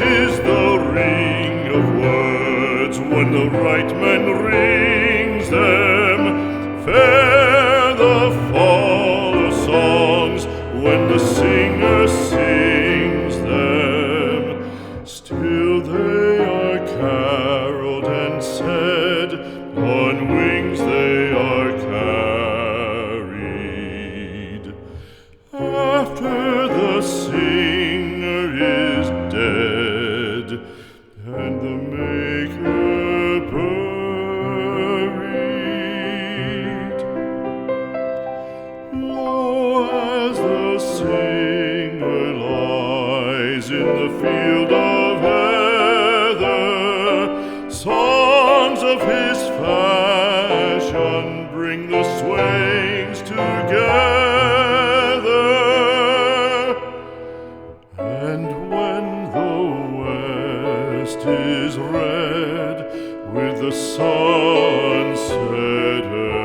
is the ring of words when the right man rings them. Fair the fall of songs when the singer sings them. Still they are caroled and said, on wings they are carried. After the singer is dead and the maker buried, lo, as the singer lies in the field of heather, songs of his fashion bring the swains together. And when the west is red with the sun setting,